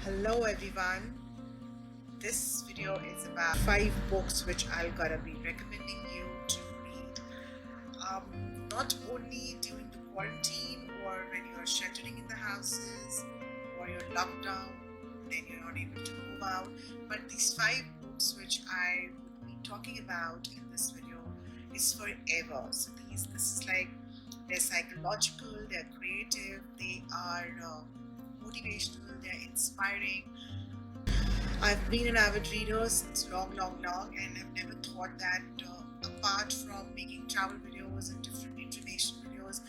Hello everyone. This video is about 5 books which I'm gonna be recommending you to read. Not only during the quarantine or when you're sheltering in the houses or you're locked down, then you're not able to move out, but these 5 books which I would be talking about in this video is forever. So this is like, they're psychological, they're creative, they are motivational, they're inspiring. I've been an avid reader since long, and I've never thought that apart from making travel videos and different information videos,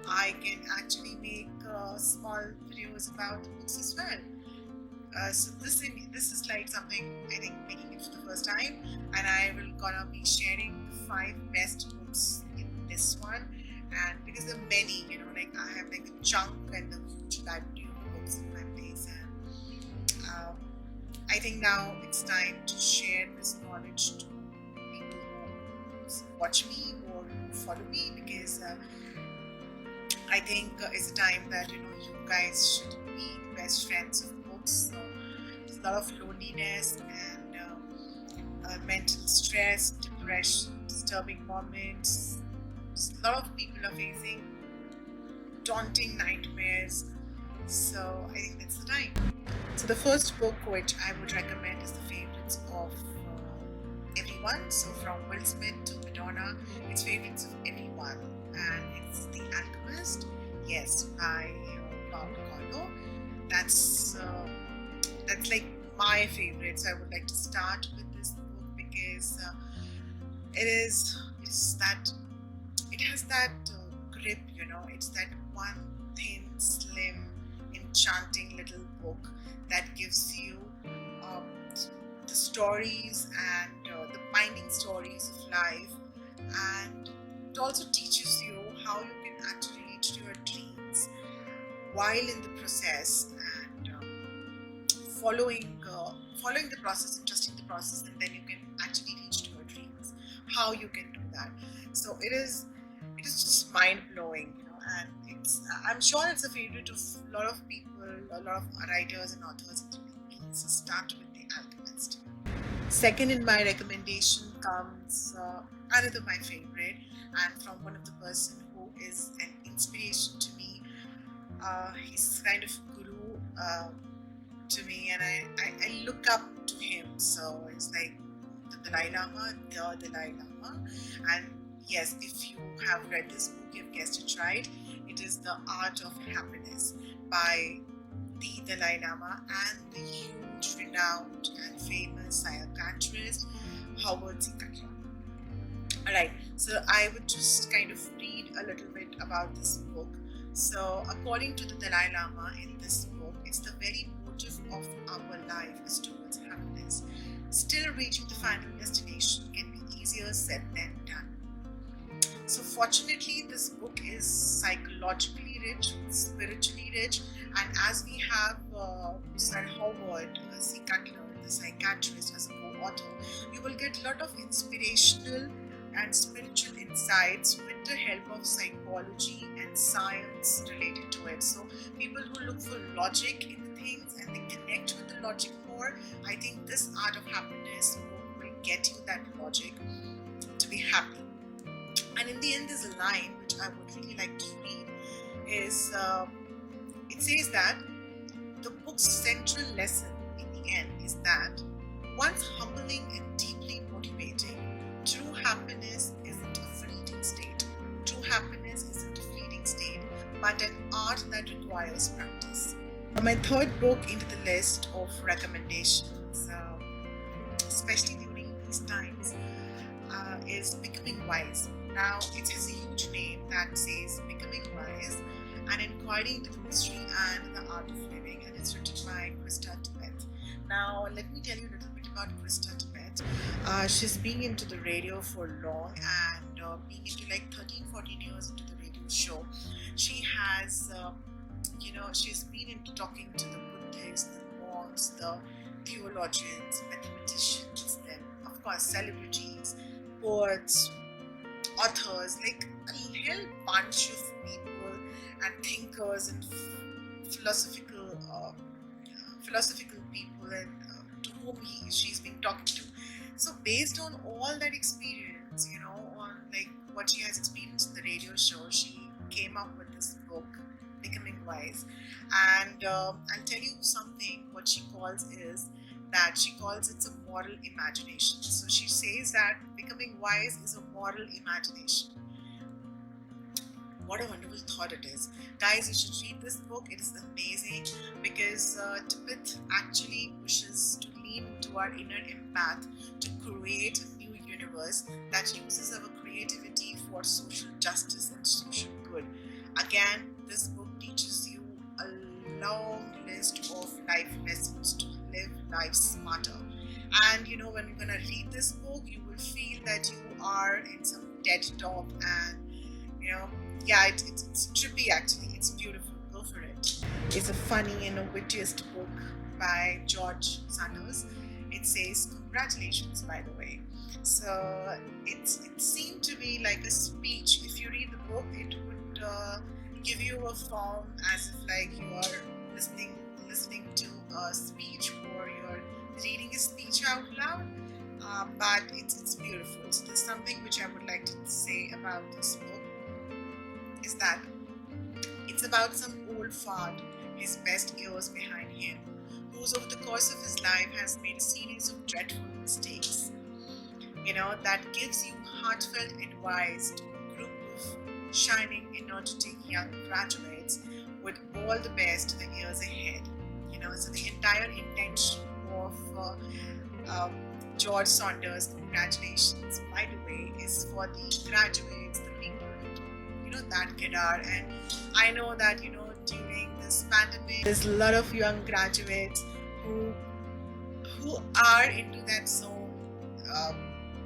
I can actually make small videos about the books as well. So this is like something I think making it for the first time, and I will gonna be sharing the 5 best books in this one. And because there are many, like I have like a chunk and a huge library of books in my place, and I think now it's time to share this knowledge to people who watch me or who follow me, because I think it's a time that you guys should be best friends of books. So there's a lot of loneliness and mental stress, depression, disturbing moments. A lot of people are facing daunting nightmares. So I think that's the time. So the first book which I would recommend is the favorites of everyone. So from Will Smith to Madonna, it's favorites of everyone, and it's The Alchemist. Yes, by Paulo. That's like my favorite. So I would like to start with this book because it has that grip. It's that one thin, slim, enchanting little book that gives you um, the stories and the binding stories of life, and it also teaches you how you can actually reach your dreams while in the process, and following the process and trusting the process, and then you can actually reach to your dreams. How you can do that? So it is just mind blowing, and I'm sure it's a favorite of a lot of people, a lot of writers and authors, including me. So start with The Alchemist. Second in my recommendation comes another my favorite, and from one of the person who is an inspiration to me. He's kind of guru to me, and I look up to him. So it's like the Dalai Lama. And yes, if you have read this book, you've guessed it right. It is The Art of Happiness by the Dalai Lama and the huge, renowned, and famous psychiatrist Howard C. Cutler. Alright, so I would just kind of read a little bit about this book. So, according to the Dalai Lama, in this book, it's the very motive of our life is towards happiness. Still, reaching the final destination can be easier said than done. So fortunately, this book is psychologically rich, spiritually rich, and as we have Sir Howard C. Cutler, the psychiatrist, as a co-author, you will get a lot of inspirational and spiritual insights with the help of psychology and science related to it. So people who look for logic in the things and they connect with the logic more, I think this Art of Happiness will get you that logic to be happy. And in the end, there's a line which I would really like to read. It says that the book's central lesson in the end is that, once humbling and deeply motivating, true happiness isn't a fleeting state. True happiness isn't a fleeting state, but an art that requires practice. My third book into the list of recommendations, especially during these times, is Becoming Wise. Now, it has a huge name that says Becoming Wise, an inquiry into the mystery and the art of living, and it's written by Krista Tippett. Now, let me tell you a little bit about Krista Tippett. She's been into the radio for long, and being into like 13-14 years into the radio show, she has, she's been into talking to the Buddhists, the monks, the theologians, mathematicians, then, of course, celebrities, poets, authors, like a whole bunch of people and thinkers and philosophical people and to whom she's been talking to. So based on all that experience, on like what she has experienced in the radio show, she came up with this book, Becoming Wise. And I'll tell you something, what she calls is that she calls it a moral imagination. So she says that becoming wise is a moral imagination. What a wonderful thought it is. Guys, you should read this book. It is amazing because Tibet actually wishes to lean into our inner empath to create a new universe that uses our creativity for social justice and social good. Again, this book teaches you a long list of life lessons to live life smarter. And when you're gonna read this book, you will feel that you are in some TED talk, and yeah, it's trippy actually. It's beautiful. Go for it. It's a funny and a wittiest book by George Sanders. It says congratulations, by the way. So it seemed to be like a speech. If you read the book, it would give you a form as if like you are listening to a speech, or you're reading a speech out loud. But it's beautiful. So there's something which I would like to say about this book, is that it's about some old fart, his best years behind him, who's over the course of his life has made a series of dreadful mistakes. That gives you heartfelt advice to a group of shining, energetic young graduates with all the best to the years ahead. So the entire intention of George Saunders' congratulations, by the way, is for the graduates, the people that kid are. And I know that during this pandemic there's a lot of young graduates who are into that zone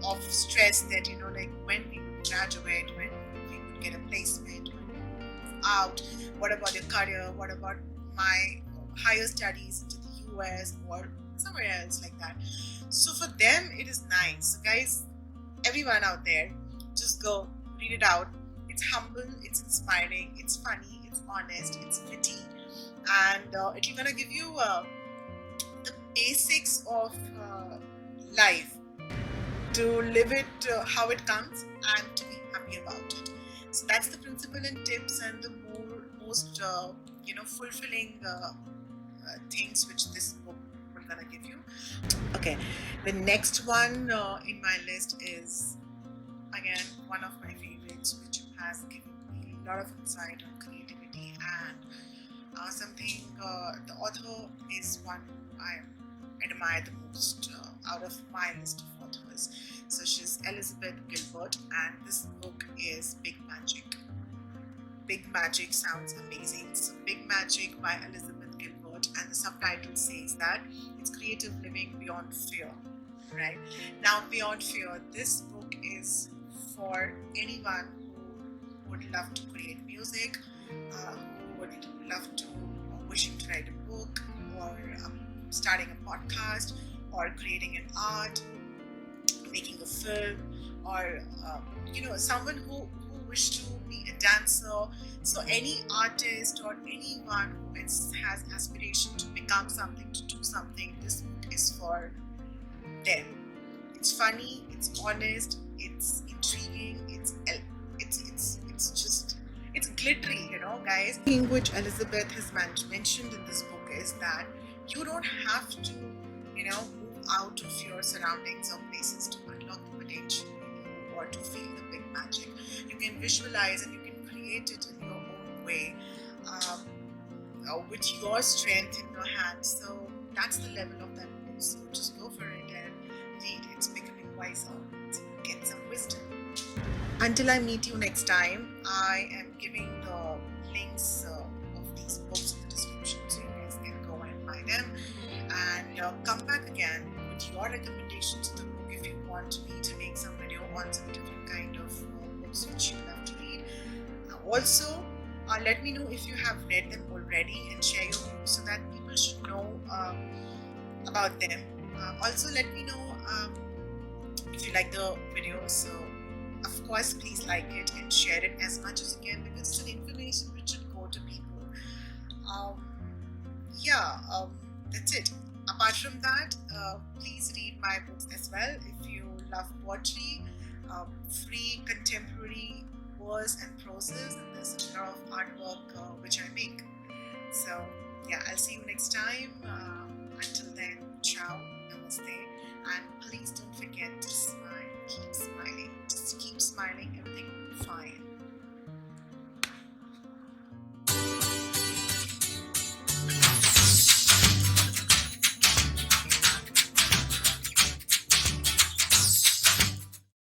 of stress that like when we would graduate, when we would get a placement, when we would move out, what about your career, what about my higher studies into the US or somewhere else like that. So for them it is nice. So guys, everyone out there, just go read it out. It's humble, it's inspiring, it's funny, it's honest, it's witty, and it's gonna give you the basics of life, to live it how it comes and to be happy about it. So that's the principle and tips and the most fulfilling things which this book will gonna give you. Okay, the next one in my list is again one of my favorites, which has given me a lot of insight on creativity and something. The author is one I admire the most out of my list of authors. So she's Elizabeth Gilbert, and this book is Big Magic. Big Magic sounds amazing. So Big Magic by Elizabeth Gilbert, and the subtitle says that it's creative living beyond fear. Right now, beyond fear, this book is for anyone who would love to create music, who would love to, wishing to write a book, or starting a podcast, or creating an art, making a film, or someone who wish to be a dancer. So any artist or anyone who has aspiration to become something, to do something, this book is for them. It's funny, it's honest, it's intriguing, it's glittery, guys. The thing which Elizabeth has mentioned in this book is that you don't have to, move out of your surroundings or places to unlock the potential in you or to feel the big magic. You can visualize and you can create it in your own way, with your strength in your hands. So that's the level of that book. So just go for it and read. It's becoming wiser. So get some wisdom. Until I meet you next time, I am giving the links of these books in the description, so you guys can go and buy them, and come back again with your recommendations of the book if you want me to make some video on some different kind of books which you love to read. Also, let me know if you have read them already and share your views so that people should know about them. Also, let me know if you like the video. So of course, please like it and share it as much as you can, because it's an information which should go to people. that's it. Apart from that, please read my books as well if you love poetry, free contemporary verse and proses, and there's a lot of artwork which I make. So yeah, I'll see you next time. Until then, ciao, namaste, and please don't forget to smile, keep smiling, just keep smiling